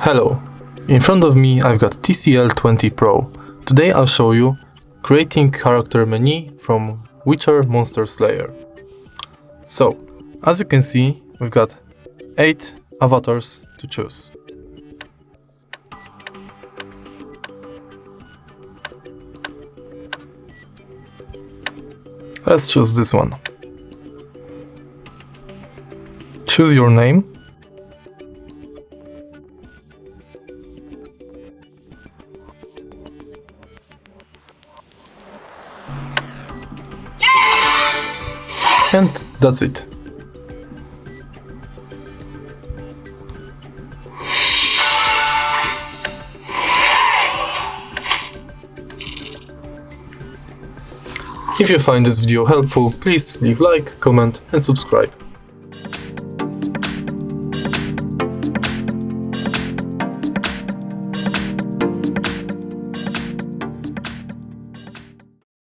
Hello, in front of me I've got TCL 20 Pro. Today I'll show you creating character menu from Witcher Monster Slayer. So, as you can see, we've got 8 avatars to choose. Let's choose this one. Choose your name. And that's it. If you find this video helpful, please leave like, comment and subscribe.